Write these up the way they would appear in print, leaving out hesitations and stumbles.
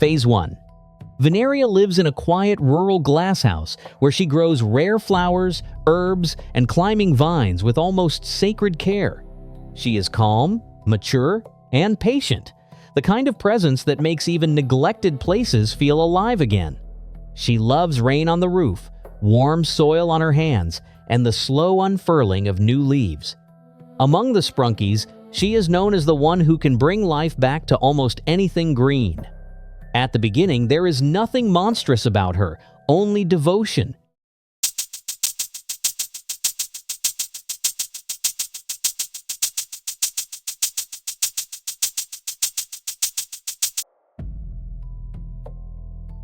Phase 1. Veneria lives in a quiet rural glasshouse where she grows rare flowers, herbs, and climbing vines with almost sacred care. She is calm, mature, and patient, the kind of presence that makes even neglected places feel alive again. She loves rain on the roof, warm soil on her hands, and the slow unfurling of new leaves. Among the sprunkies, she is known as the one who can bring life back to almost anything green. At the beginning, there is nothing monstrous about her, only devotion.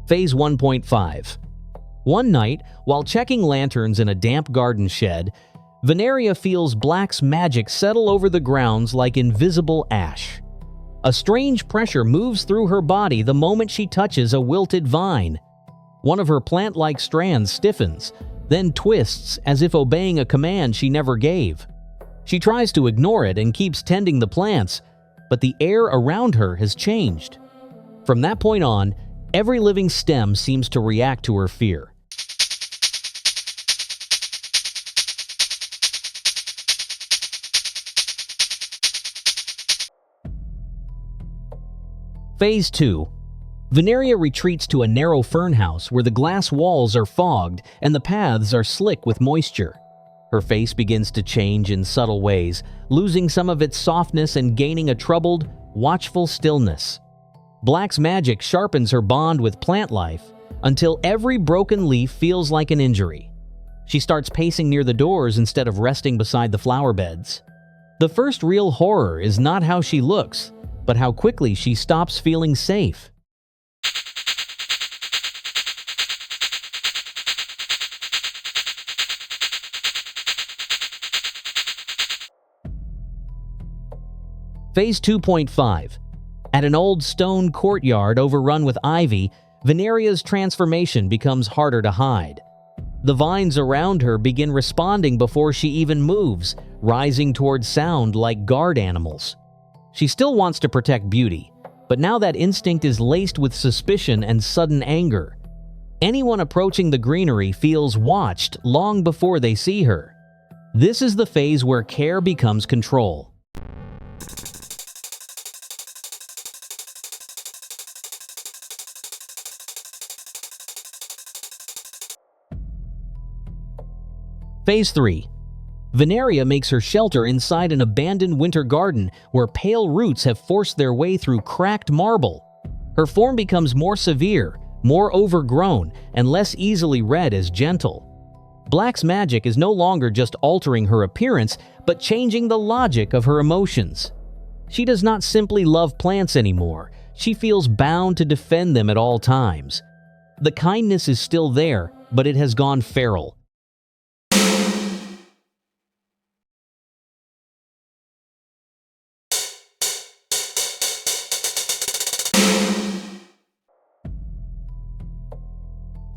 Phase 1.5. One night, while checking lanterns in a damp garden shed, Veneria feels Black's magic settle over the grounds like invisible ash. A strange pressure moves through her body the moment she touches a wilted vine. One of her plant-like strands stiffens, then twists as if obeying a command she never gave. She tries to ignore it and keeps tending the plants, but the air around her has changed. From that point on, every living stem seems to react to her fear. Phase 2. Veneria retreats to a narrow fern house where the glass walls are fogged and the paths are slick with moisture. Her face begins to change in subtle ways, losing some of its softness and gaining a troubled, watchful stillness. Black's magic sharpens her bond with plant life until every broken leaf feels like an injury. She starts pacing near the doors instead of resting beside the flower beds. The first real horror is not how she looks, but how quickly she stops feeling safe. Phase 2.5. At an old stone courtyard overrun with ivy, Veneria's transformation becomes harder to hide. The vines around her begin responding before she even moves, rising towards sound like guard animals. She still wants to protect beauty, but now that instinct is laced with suspicion and sudden anger. Anyone approaching the greenery feels watched long before they see her. This is the phase where care becomes control. Phase 3. Veneria makes her shelter inside an abandoned winter garden where pale roots have forced their way through cracked marble. Her form becomes more severe, more overgrown, and less easily read as gentle. Black's magic is no longer just altering her appearance, but changing the logic of her emotions. She does not simply love plants anymore. She feels bound to defend them at all times. The kindness is still there, but it has gone feral.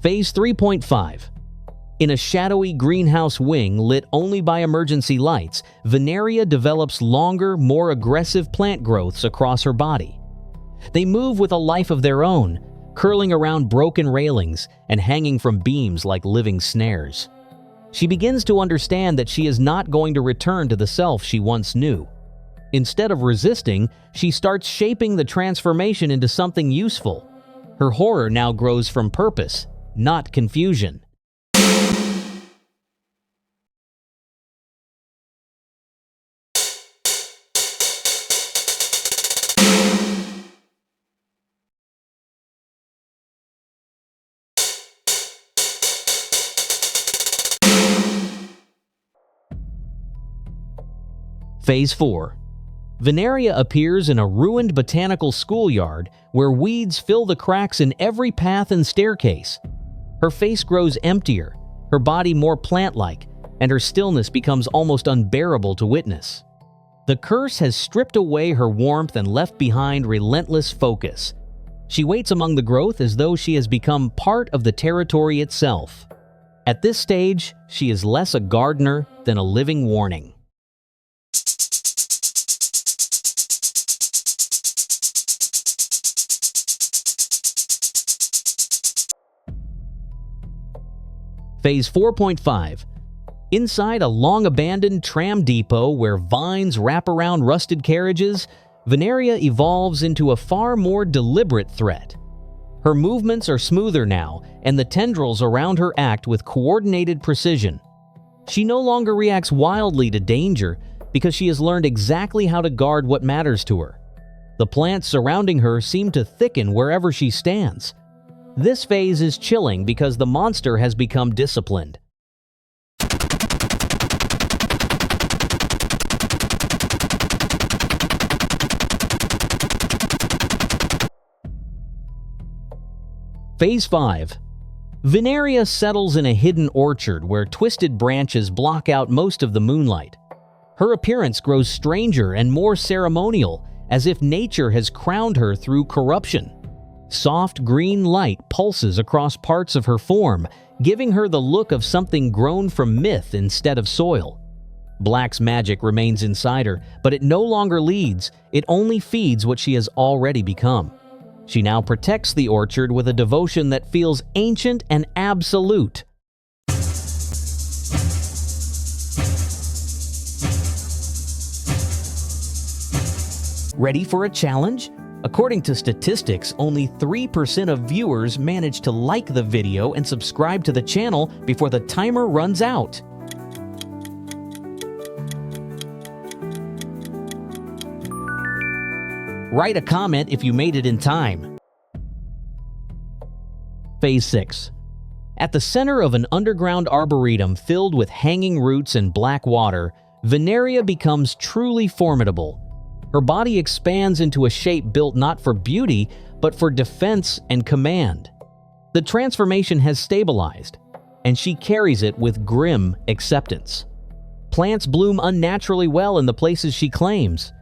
Phase 3.5. In a shadowy greenhouse wing lit only by emergency lights, Veneria develops longer, more aggressive plant growths across her body. They move with a life of their own, curling around broken railings and hanging from beams like living snares. She begins to understand that she is not going to return to the self she once knew. Instead of resisting, she starts shaping the transformation into something useful. Her horror now grows from purpose, not confusion. Phase 4. Veneria appears in a ruined botanical schoolyard where weeds fill the cracks in every path and staircase. Her face grows emptier, her body more plant-like, and her stillness becomes almost unbearable to witness. The curse has stripped away her warmth and left behind relentless focus. She waits among the growth as though she has become part of the territory itself. At this stage, she is less a gardener than a living warning. Phase 4.5. Inside a long-abandoned tram depot where vines wrap around rusted carriages, Veneria evolves into a far more deliberate threat. Her movements are smoother now, and the tendrils around her act with coordinated precision. She no longer reacts wildly to danger because she has learned exactly how to guard what matters to her. The plants surrounding her seem to thicken wherever she stands. This phase is chilling because the monster has become disciplined. Phase 5. Veneria settles in a hidden orchard where twisted branches block out most of the moonlight. Her appearance grows stranger and more ceremonial, as if nature has crowned her through corruption. Soft green light pulses across parts of her form, giving her the look of something grown from myth instead of soil. Black's magic remains inside her, but it no longer leads, it only feeds what she has already become. She now protects the orchard with a devotion that feels ancient and absolute. Ready for a challenge? According to statistics, only 3% of viewers manage to like the video and subscribe to the channel before the timer runs out. Write a comment if you made it in time. Phase 6. At the center of an underground arboretum filled with hanging roots and black water, Veneria becomes truly formidable. Her body expands into a shape built not for beauty, but for defense and command. The transformation has stabilized, and she carries it with grim acceptance. Plants bloom unnaturally well in the places she claims.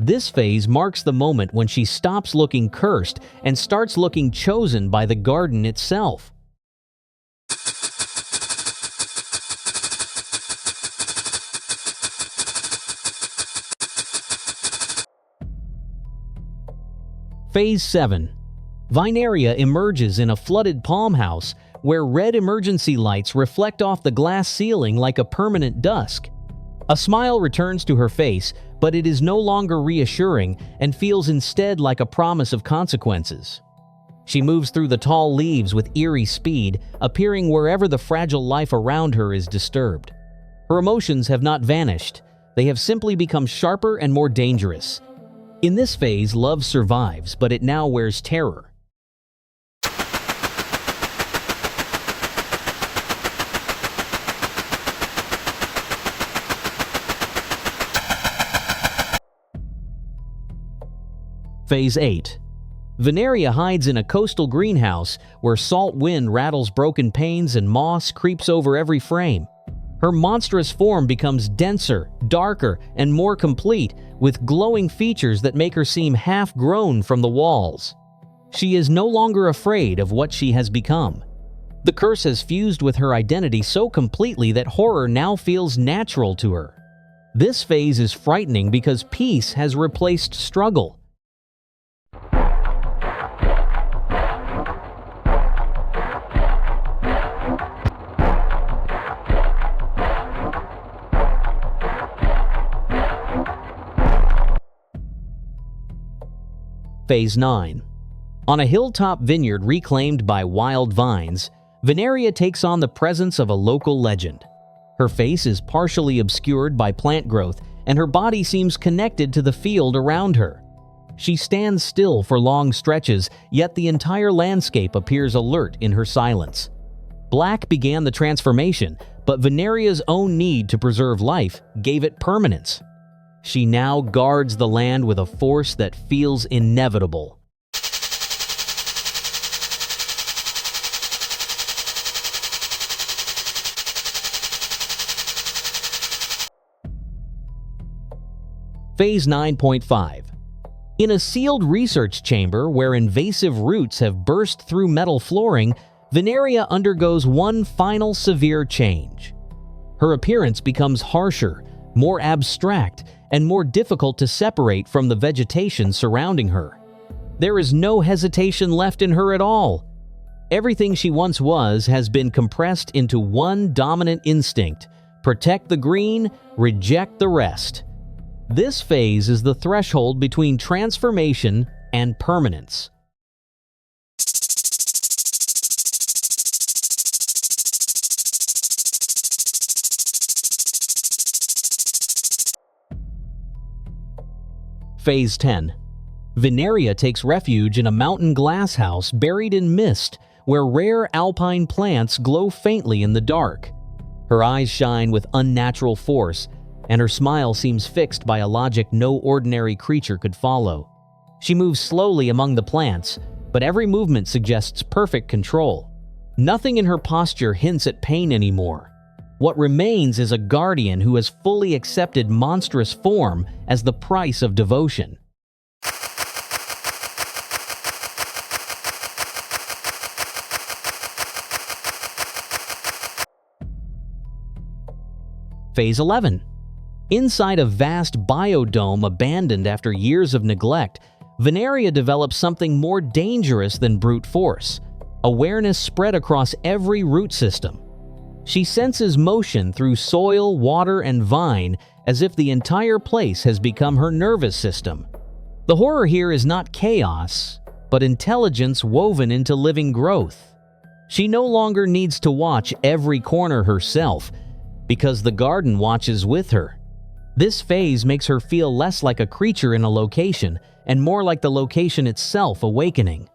This phase marks the moment when she stops looking cursed and starts looking chosen by the garden itself. Phase 7. Vineria emerges in a flooded palm house where red emergency lights reflect off the glass ceiling like a permanent dusk. A smile returns to her face, but it is no longer reassuring and feels instead like a promise of consequences. She moves through the tall leaves with eerie speed, appearing wherever the fragile life around her is disturbed. Her emotions have not vanished. They have simply become sharper and more dangerous. In this phase, love survives, but it now wears terror. Phase 8. Veneria hides in a coastal greenhouse where salt wind rattles broken panes and moss creeps over every frame. Her monstrous form becomes denser, darker, and more complete, with glowing features that make her seem half-grown from the walls. She is no longer afraid of what she has become. The curse has fused with her identity so completely that horror now feels natural to her. This phase is frightening because peace has replaced struggle. Phase 9. On a hilltop vineyard reclaimed by wild vines, Veneria takes on the presence of a local legend. Her face is partially obscured by plant growth, and her body seems connected to the field around her. She stands still for long stretches, yet the entire landscape appears alert in her silence. Black began the transformation, but Veneria's own need to preserve life gave it permanence. She now guards the land with a force that feels inevitable. Phase 9.5. In a sealed research chamber where invasive roots have burst through metal flooring, Veneria undergoes one final severe change. Her appearance becomes harsher, more abstract, and more difficult to separate from the vegetation surrounding her. There is no hesitation left in her at all. Everything she once was has been compressed into one dominant instinct: protect the green, reject the rest. This phase is the threshold between transformation and permanence. Phase 10. Vineria takes refuge in a mountain glasshouse buried in mist, where rare alpine plants glow faintly in the dark. Her eyes shine with unnatural force, and her smile seems fixed by a logic no ordinary creature could follow. She moves slowly among the plants, but every movement suggests perfect control. Nothing in her posture hints at pain anymore. What remains is a guardian who has fully accepted monstrous form as the price of devotion. Phase 11. Inside a vast biodome abandoned after years of neglect, Vineria develops something more dangerous than brute force: awareness spread across every root system. She senses motion through soil, water, and vine, as if the entire place has become her nervous system. The horror here is not chaos, but intelligence woven into living growth. She no longer needs to watch every corner herself, because the garden watches with her. This phase makes her feel less like a creature in a location, and more like the location itself awakening.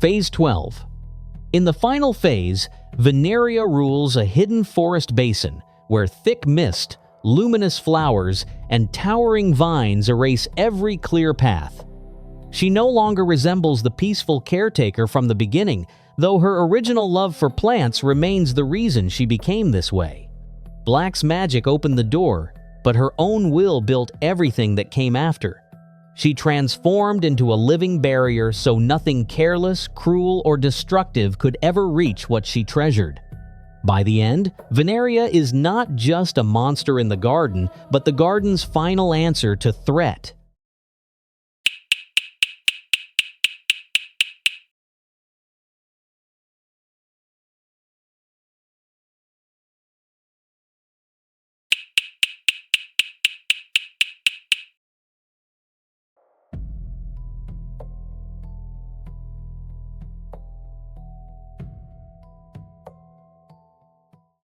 Phase 12. In the final phase, Vineria rules a hidden forest basin where thick mist, luminous flowers, and towering vines erase every clear path. She no longer resembles the peaceful caretaker from the beginning, though her original love for plants remains the reason she became this way. Black's magic opened the door, but her own will built everything that came after. She transformed into a living barrier so nothing careless, cruel, or destructive could ever reach what she treasured. By the end, Vineria is not just a monster in the garden, but the garden's final answer to threat.